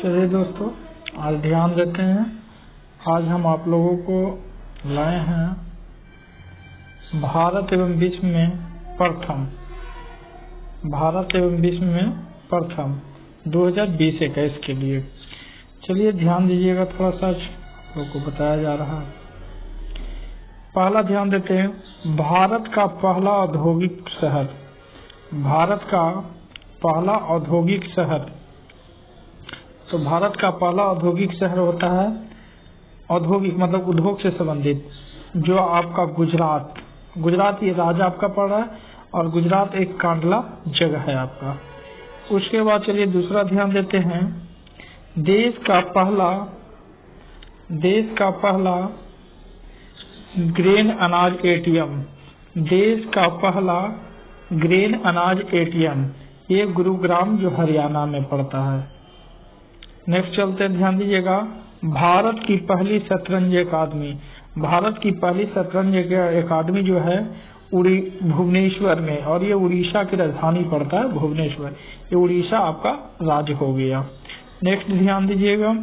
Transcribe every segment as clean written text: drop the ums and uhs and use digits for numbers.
चलिए दोस्तों, आज ध्यान देते हैं। आज हम आप लोगों को लाए हैं भारत एवं विश्व में प्रथम 2020-21 के लिए। चलिए ध्यान दीजिएगा, थोड़ा सा आप लोगों को बताया जा रहा है। पहला ध्यान देते हैं, भारत का पहला औद्योगिक शहर। भारत का पहला औद्योगिक शहर। तो भारत का पहला औद्योगिक शहर होता है, औद्योगिक मतलब उद्योग से संबंधित, जो आपका गुजरात ये राज्य आपका पड़ रहा है, और गुजरात एक कांडला जगह है आपका। उसके बाद चलिए दूसरा ध्यान देते हैं, देश का पहला ग्रेन अनाज एटीएम। देश का पहला ग्रेन अनाज एटीएम, ये गुरुग्राम जो हरियाणा में पड़ता है। नेक्स्ट चलते हैं, ध्यान दीजिएगा, भारत की पहली शतरंज अकादमी। भारत की पहली शतरंज अकादमी जो है भुवनेश्वर में, और ये उड़ीसा की राजधानी पड़ता है भुवनेश्वर। ये उड़ीसा आपका राज्य हो गया। नेक्स्ट ध्यान दीजिएगा,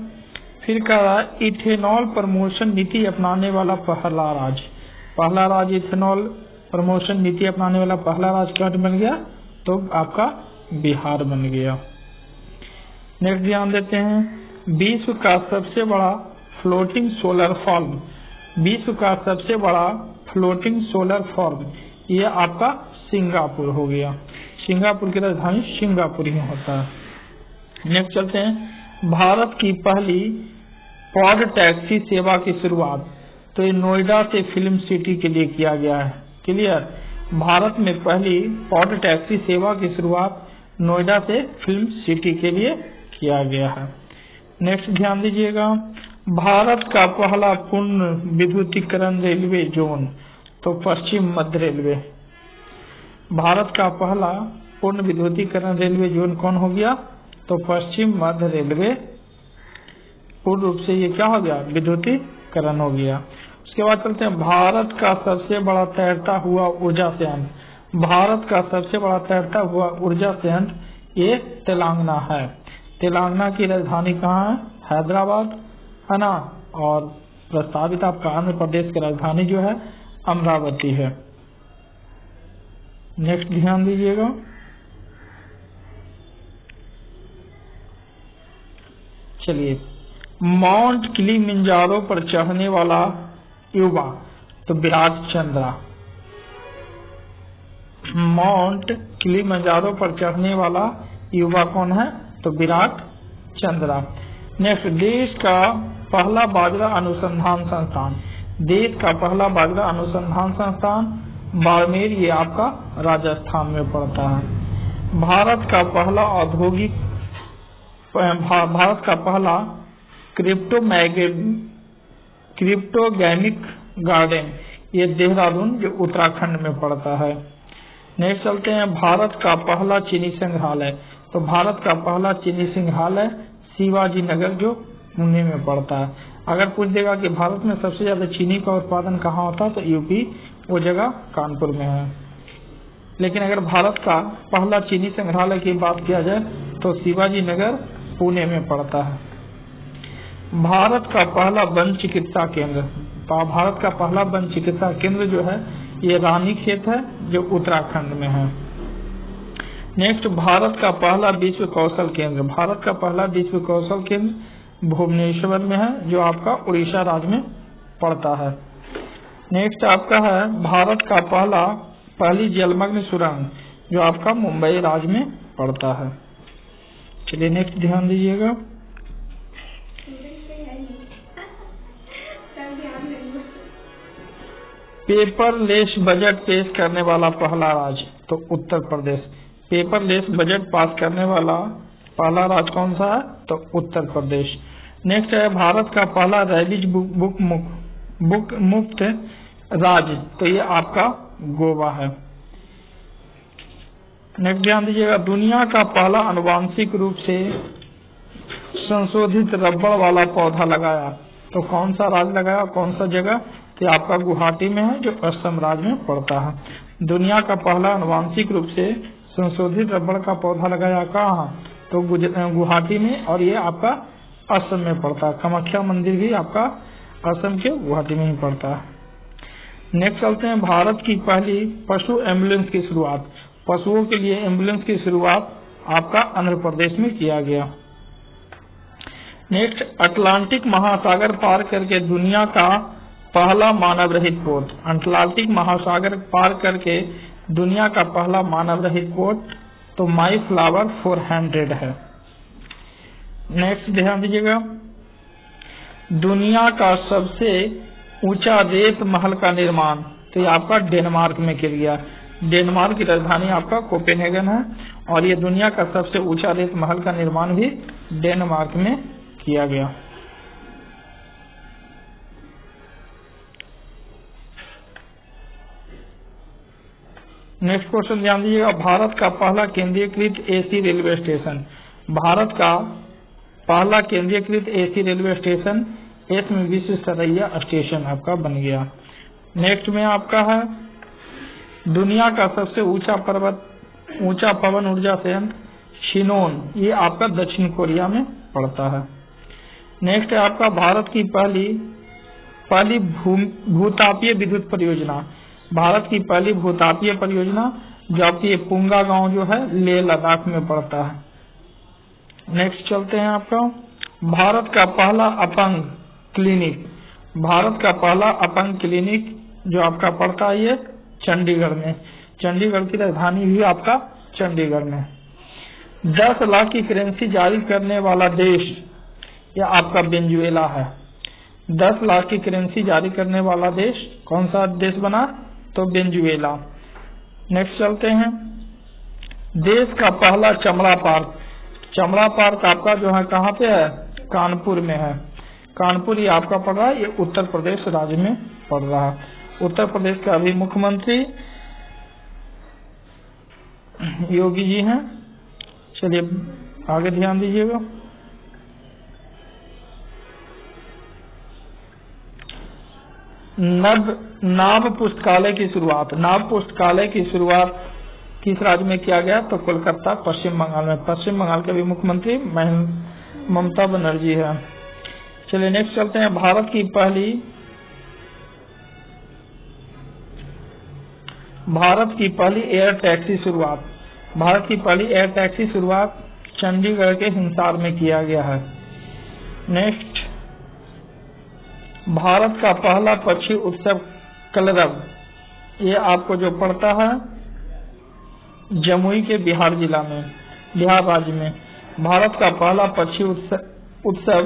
फिर कह रहा है इथेनॉल प्रमोशन नीति अपनाने वाला पहला राज्य। पहला राज्य इथेनॉल प्रमोशन नीति अपनाने वाला पहला राज्य कौन बन गया? तो आपका बिहार बन गया। नेक्स्ट ध्यान देते हैं, विश्व का सबसे बड़ा फ्लोटिंग सोलर फॉर्म। विश्व का सबसे बड़ा फ्लोटिंग सोलर फॉर्म, ये आपका सिंगापुर हो गया। सिंगापुर की राजधानी सिंगापुर ही होता है। नेक्स्ट चलते हैं, भारत की पहली पॉड टैक्सी सेवा की शुरुआत। तो ये नोएडा से फिल्म सिटी के लिए किया गया है। क्लियर? भारत में पहली पॉड टैक्सी सेवा की शुरुआत नोएडा से फिल्म सिटी के लिए किया गया है। नेक्स्ट ध्यान दीजिएगा, भारत का पहला पूर्ण विद्युतीकरण रेलवे जोन। तो पश्चिम मध्य रेलवे। भारत का पहला पूर्ण विद्युतीकरण रेलवे जोन कौन हो गया? तो पश्चिम मध्य रेलवे पूर्ण रूप से ये क्या हो गया? विद्युतीकरण हो गया। उसके बाद चलते हैं, भारत का सबसे बड़ा तैरता हुआ ऊर्जा संयंत्र। भारत का सबसे बड़ा तैरता हुआ ऊर्जा संयंत्र ये तेलंगाना है। तेलंगाना की राजधानी कहाँ है? हैदराबाद है ना। और प्रस्तावित आपका आंध्र प्रदेश की राजधानी जो है अमरावती है। नेक्स्ट ध्यान दीजिएगा, चलिए, माउंट किलिमंजारो पर चढ़ने वाला युवा। तो विराट चंद्रा। माउंट किलिमंजारो पर चढ़ने वाला युवा कौन है? तो विराट चंद्रा। नेक्स्ट, देश का पहला बाजरा अनुसंधान संस्थान। देश का पहला बाजरा अनुसंधान संस्थान बाड़मेर, ये आपका राजस्थान में पड़ता है। भारत का पहला क्रिप्टोगैमिक गार्डन, ये देहरादून जो उत्तराखंड में पड़ता है। नेक्स्ट चलते हैं, भारत का पहला चीनी संग्रहालय। तो भारत का पहला चीनी संग्रहालय शिवाजी नगर जो पुणे में पड़ता है। अगर पूछ देगा कि भारत में सबसे ज्यादा चीनी का उत्पादन कहाँ होता है, तो यूपी वो जगह कानपुर में है। लेकिन अगर भारत का पहला चीनी संग्रहालय की बात किया जाए तो शिवाजी नगर पुणे में पड़ता है। भारत का पहला वन चिकित्सा केंद्र। भारत का पहला वन चिकित्सा केंद्र जो है ये रानीखेत है जो उत्तराखंड में है। नेक्स्ट, भारत का पहला विश्व कौशल केंद्र। भारत का पहला विश्व कौशल केंद्र भुवनेश्वर में है जो आपका उड़ीसा राज्य में पड़ता है। नेक्स्ट आपका है, भारत का पहली जलमग्न सुरंग जो आपका मुंबई राज्य में पड़ता है। चलिए नेक्स्ट ध्यान दीजिएगा, पेपरलेस बजट पेश करने वाला पहला राज्य। तो Uttar Pradesh. Paperless budget pass करने वाला पहला राज्य कौन सा है? तो उत्तर प्रदेश। नेक्स्ट है, भारत का पहला रैलीज बुक मुक्त राज्य। तो ये आपका गोवा है। नेक्स्ट ध्यान दीजिएगा, दुनिया का पहला आनुवांशिक रूप से संशोधित रबड़ वाला पौधा लगाया। तो कौन सा राज्य लगाया, कौन सा जगह? तो आपका गुवाहाटी में है जो असम राज्य में पड़ता है। दुनिया का पहला आनुवांशिक रूप से संशोधित रबड़ का पौधा लगाया कहाँ? तो गुवाहाटी में, और ये आपका असम में पड़ता है। कामाख्या मंदिर भी आपका असम के गुवाहाटी में ही पड़ता है। नेक्स्ट चलते हैं, भारत की पहली पशु एम्बुलेंस की शुरुआत। पशुओं के लिए एम्बुलेंस की शुरुआत आपका आंध्र प्रदेश में किया गया। नेक्स्ट, अटलांटिक महासागर पार करके दुनिया का पहला मानव रहित पोर्ट। अटलांटिक महासागर पार करके दुनिया का पहला मानव रहित पोर्ट तो माई फ्लावर 400 है। नेक्स्ट ध्यान दीजिएगा, दुनिया का सबसे ऊंचा रेत महल का निर्माण तो ये आपका डेनमार्क में किया गया। डेनमार्क की राजधानी आपका कोपेनहेगन है, और ये दुनिया का सबसे ऊंचा रेत महल का निर्माण भी डेनमार्क में किया गया। नेक्स्ट क्वेश्चन ध्यान दीजिएगा, भारत का पहला केंद्रीयकृत एसी रेलवे स्टेशन। भारत का पहला केंद्रीयकृत AC railway station M Visvesvaraya station आपका बन गया। नेक्स्ट में आपका है, दुनिया का सबसे ऊंचा पवन ऊर्जा संयंत्र शिनोन, ये आपका दक्षिण कोरिया में पड़ता है। नेक्स्ट है आपका, भारत की पहली भूतापीय विद्युत परियोजना। भारत की पहली भूतापीय परियोजना जो आपकी पुंगा गांव जो है लेह लद्दाख में पड़ता है। नेक्स्ट चलते हैं आपका, भारत का पहला अपंग क्लिनिक। भारत का पहला अपंग क्लिनिक जो आपका पड़ता है ये चंडीगढ़ में। चंडीगढ़ की राजधानी भी आपका चंडीगढ़ में। 10 लाख की करेंसी जारी करने वाला देश ये आपका वेनेजुएला है। 10 लाख की करेंसी जारी करने वाला देश कौन सा देश बना? तो वेनेजुएला। नेक्स्ट चलते हैं, देश का पहला चमड़ा पार्क। चमड़ा पार्क आपका जो है कहाँ पे है? कानपुर में है। कानपुर ये आपका पड़ रहा है, ये उत्तर प्रदेश राज्य में पड़ रहा है। उत्तर प्रदेश का अभी मुख्यमंत्री योगी जी हैं। चलिए आगे ध्यान दीजिएगा। नाभ पुस्तकालय की शुरुआत। नाभ पुस्तकालय की शुरुआत किस राज्य में किया गया? तो कोलकाता पश्चिम बंगाल में। पश्चिम बंगाल के भी मुख्यमंत्री ममता बनर्जी है। चलिए नेक्स्ट चलते हैं, भारत की पहली एयर टैक्सी शुरुआत। भारत की पहली एयर टैक्सी शुरुआत चंडीगढ़ के हिसार में किया गया है। नेक्स्ट, भारत का पहला पक्षी उत्सव कलरव, ये आपको जो पड़ता है जमुई के बिहार जिला में, बिहार राज्य में। भारत का पहला पक्षी उत्सव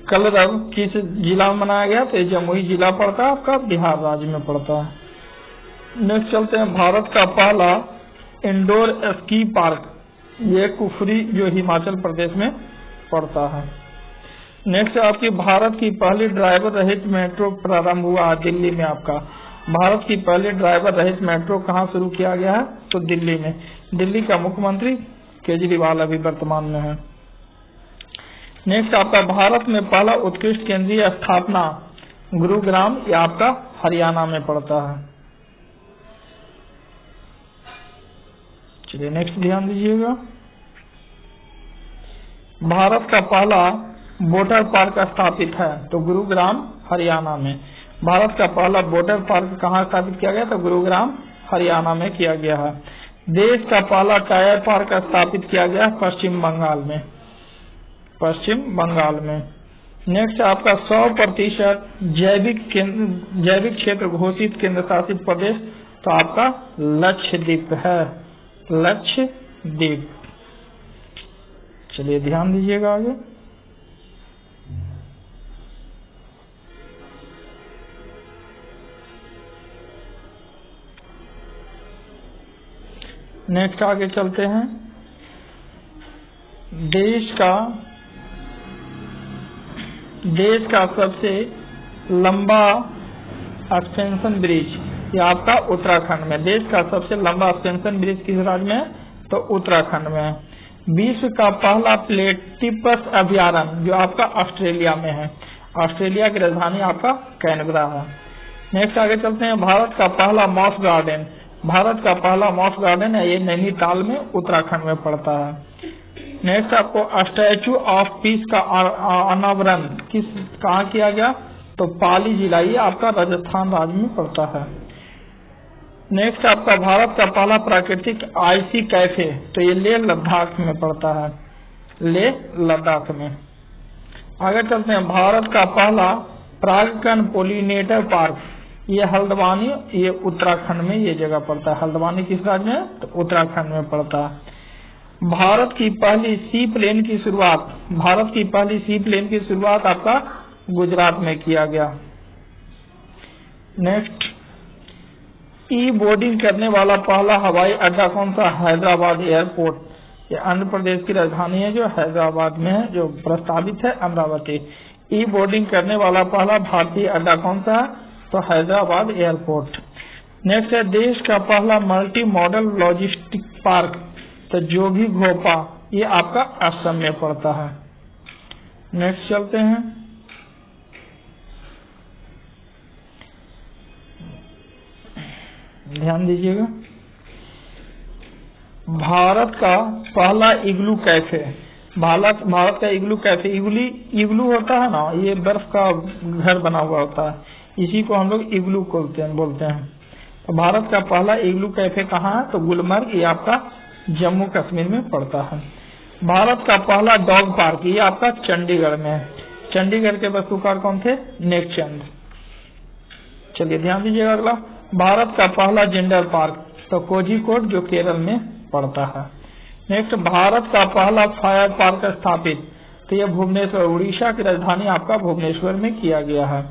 कलरव किस जिला में मनाया गया? तो जमुई जिला पड़ता है आपका, बिहार राज्य में पड़ता है। नेक्स्ट चलते हैं, भारत का पहला इंडोर स्की पार्क, ये कुफरी जो हिमाचल प्रदेश में पड़ता है। नेक्स्ट आपकी भारत की पहली ड्राइवर रहित मेट्रो प्रारंभ हुआ दिल्ली में आपका। भारत की पहली ड्राइवर रहित मेट्रो कहाँ शुरू किया गया है? तो दिल्ली में। दिल्ली का मुख्यमंत्री केजरीवाल अभी वर्तमान में है। नेक्स्ट आपका, भारत में पहला उत्कृष्ट केंद्रीय स्थापना गुरुग्राम, ये आपका हरियाणा में पड़ता है। चलिए नेक्स्ट ध्यान दीजिएगा, भारत का पहला वाटर पार्क स्थापित है तो गुरुग्राम हरियाणा में। भारत का पहला वाटर पार्क कहाँ स्थापित किया गया? तो गुरुग्राम हरियाणा में किया गया है। देश का पहला टायर पार्क स्थापित किया गया पश्चिम बंगाल में। पश्चिम बंगाल में। नेक्स्ट आपका 100% जैविक क्षेत्र घोषित केंद्र शासित प्रदेश तो आपका लक्षद्वीप है। लक्षद्वीप। चलिए ध्यान दीजिएगा आगे। नेक्स्ट आगे चलते हैं, देश का सबसे लंबा एक्सटेंशन ब्रिज ये आपका उत्तराखंड में। देश का सबसे लंबा एक्सटेंशन ब्रिज किस राज्य में है? तो उत्तराखंड में है। विश्व का पहला प्लेटिपस अभयारण्य जो आपका ऑस्ट्रेलिया में है। ऑस्ट्रेलिया की राजधानी आपका कैनबरा है। नेक्स्ट आगे चलते हैं, भारत का पहला मॉस गार्डन। भारत का पहला मॉस गार्डन है, ये नैनीताल में उत्तराखंड में पड़ता है। नेक्स्ट आपको स्टैचू ऑफ पीस का अनावरण कहाँ किया गया, तो पाली जिला, ये आपका राजस्थान राज्य में पड़ता है। नेक्स्ट आपका भारत का पहला प्राकृतिक आईसी कैफे, तो ये लेह लद्दाख में पड़ता है, लेह लद्दाख में। आगे चलते हैं, भारत का पहला परागकण पोलिनेटर पार्क, ये हल्द्वानी, ये उत्तराखंड में ये जगह पड़ता है। हल्द्वानी किस राज्य में, तो उत्तराखंड में पड़ता है। भारत की पहली सी प्लेन की शुरुआत, भारत की पहली सी प्लेन की शुरुआत आपका गुजरात में किया गया। नेक्स्ट, ई बोर्डिंग करने वाला पहला हवाई अड्डा कौन सा, हैदराबाद एयरपोर्ट, ये आंध्र प्रदेश की राजधानी है जो हैदराबाद में है, जो प्रस्तावित है अमरावती। ई बोर्डिंग करने वाला पहला भारतीय अड्डा कौन सा है, तो हैदराबाद एयरपोर्ट। नेक्स्ट है, देश का पहला मल्टी मॉडल लॉजिस्टिक पार्क, तो जोगी घोपा, ये आपका असम में पड़ता है। नेक्स्ट चलते हैं, ध्यान दीजिएगा, भारत का पहला इग्लू कैफे, भारत का इग्लू कैफे, इग्लू होता है ना, ये बर्फ का घर बना हुआ होता है, इसी को हम लोग इग्लू बोलते हैं। तो भारत का पहला इग्लू कैफे कहाँ है, तो गुलमर्ग, ये आपका जम्मू कश्मीर में पड़ता है। भारत का पहला डॉग पार्क, ये आपका चंडीगढ़ में है। चंडीगढ़ के वास्तुकार कौन थे, नेकचंद। चलिए ध्यान दीजिएगा अगला, भारत का पहला जेंडर पार्क, तो कोझिकोड, जो केरल में पड़ता है। नेक्स्ट, भारत का पहला फायर पार्क स्थापित, तो यह भुवनेश्वर, उड़ीसा की राजधानी आपका भुवनेश्वर में किया गया है।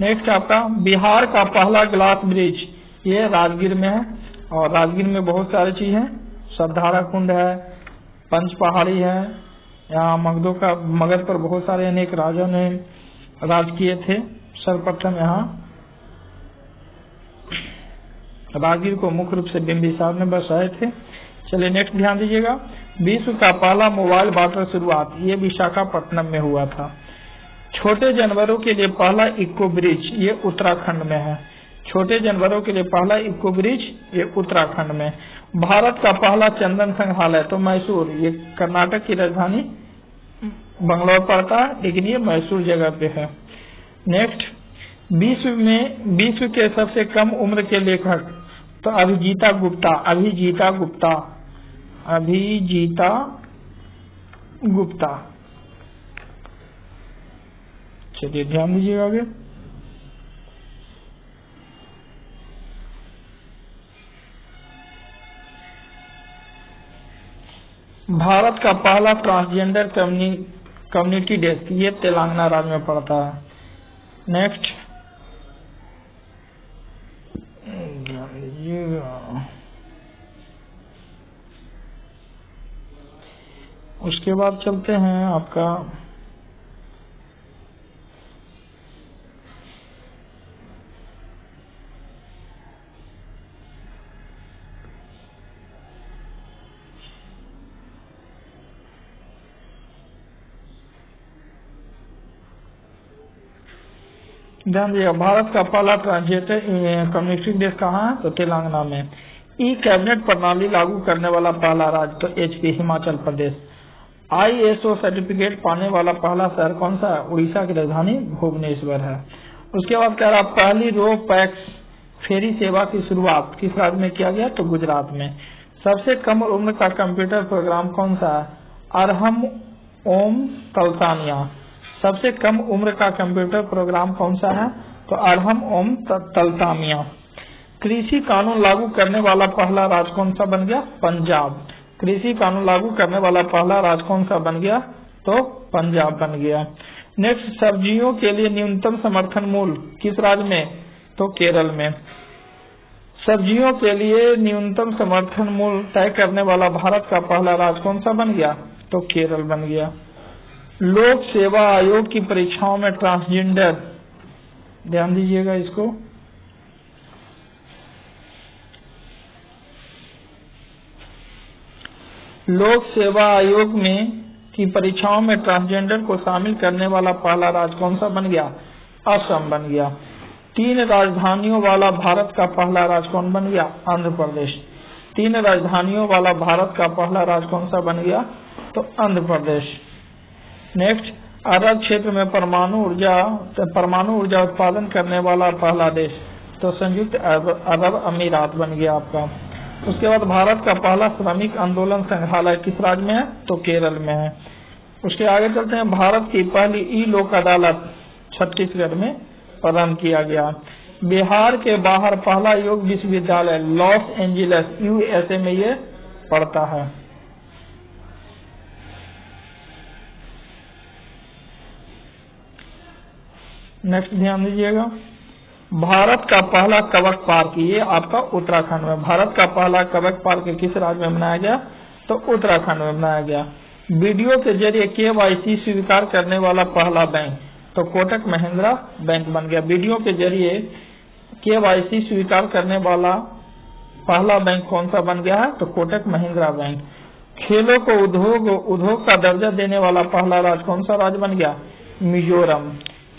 नेक्स्ट आपका बिहार का पहला ग्लास ब्रिज, ये राजगीर में है, और राजगीर में बहुत सारी चीज है, सतधारा कुंड है, पंच पहाड़ी है, यहाँ मगध पर बहुत सारे अनेक राजा ने राज किए थे। सर्वप्रथम यहाँ राजगीर को मुख्य रूप से बिंबिसार ने बसाए थे। चलिए नेक्स्ट ध्यान दीजिएगा, विश्व का पहला मोबाइल बाटर शुरुआत, ये विशाखापट्टनम में हुआ था। छोटे जानवरों के लिए पहला इको ब्रिज, ये उत्तराखंड में है। छोटे जानवरों के लिए पहला इको ब्रिज, ये उत्तराखंड में। भारत का पहला चंदन संग्रहालय, तो मैसूर, ये कर्नाटक की राजधानी बंगलौर पड़ता है, लेकिन ये मैसूर जगह पे है। नेक्स्ट, विश्व के सबसे कम उम्र के लेखक, तो अभिजीता गुप्ता। चलिए ध्यान दीजिएगा आगे, भारत का पहला ट्रांसजेंडर कम्युनिटी डेस्क, ये तेलंगाना राज्य में पड़ता है। नेक्स्ट ध्यान दीजिएगा, उसके बाद चलते हैं आपका ध्यान दिया, भारत का पहला ट्रांसजेंडर कम्युनिटी डेस्क कहाँ है, तो तेलंगाना में। ई कैबिनेट प्रणाली लागू करने वाला पहला राज्य, तो HP, Himachal Pradesh. ISO certificate पाने वाला पहला शहर कौन सा है, उड़ीसा की राजधानी भुवनेश्वर है। उसके बाद कह रहा, पहली रो पैक्स फेरी सेवा की शुरुआत किस राज्य में किया गया, तो गुजरात में। सबसे कम उम्र का कंप्यूटर प्रोग्राम कौन सा है, अरहम ओम तल्तानिया। सबसे कम उम्र का कंप्यूटर प्रोग्राम कौन सा है, तो अरहम ओम तल्तानिया। कृषि कानून लागू करने वाला पहला राज्य कौन सा बन गया, पंजाब। कृषि कानून लागू करने वाला पहला राज्य कौन सा बन गया, तो पंजाब बन गया। नेक्स्ट, सब्जियों के लिए न्यूनतम समर्थन मूल्य किस राज्य में, तो केरल में। सब्जियों के लिए न्यूनतम समर्थन मूल्य तय करने वाला भारत का पहला राज्य कौन सा बन गया, तो केरल बन गया। लोक सेवा आयोग की परीक्षाओं में ट्रांसजेंडर, ध्यान दीजिएगा इसको, लोक सेवा आयोग में की परीक्षाओं में ट्रांसजेंडर को शामिल करने वाला पहला राज्य कौन सा बन गया, असम बन गया। 3 राजधानियों वाला भारत का पहला राज्य कौन बन गया, आंध्र प्रदेश। 3 राजधानियों वाला भारत का पहला राज्य कौन सा बन गया, तो आंध्र प्रदेश। नेक्स्ट, अरब क्षेत्र में परमाणु ऊर्जा उत्पादन करने वाला पहला देश, तो संयुक्त अरब अमीरात बन गया आपका। उसके बाद भारत का पहला श्रमिक आंदोलन संग्रहालय किस राज्य में है, तो केरल में है। उसके आगे चलते हैं, भारत की पहली ई लोक अदालत छत्तीसगढ़ में प्रारंभ किया गया। बिहार के बाहर पहला योग विश्वविद्यालय लॉस एंजिल्स यूएसए में ये पड़ता है। नेक्स्ट ध्यान दीजिएगा, भारत का पहला कवक पार्क, ये आपका उत्तराखंड में। भारत का पहला कवक पार्क किस राज्य में बनाया गया, तो उत्तराखंड में बनाया गया। वीडियो के जरिए केवाईसी स्वीकार करने वाला पहला बैंक, तो कोटक महिंद्रा बैंक बन गया। वीडियो के जरिए केवाईसी स्वीकार करने वाला पहला बैंक कौन सा बन गया है, तो कोटक महिंद्रा बैंक। खेलों को उद्योग का दर्जा देने वाला पहला राज्य कौन सा राज्य बन गया, मिजोरम।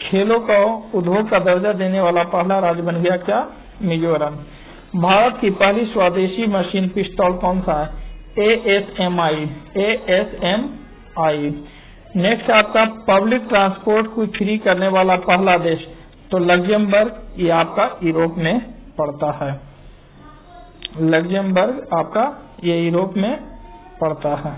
खेलों को उद्योग का दर्जा देने वाला पहला राज्य बन गया क्या, मिजोरम। भारत की पहली स्वदेशी मशीन पिस्तौल कौन सा है, ASMI। नेक्स्ट आपका पब्लिक ट्रांसपोर्ट को फ्री करने वाला पहला देश, तो लग्जमबर्ग, ये आपका यूरोप में पड़ता है। लग्जमबर्ग आपका ये यूरोप में पड़ता है।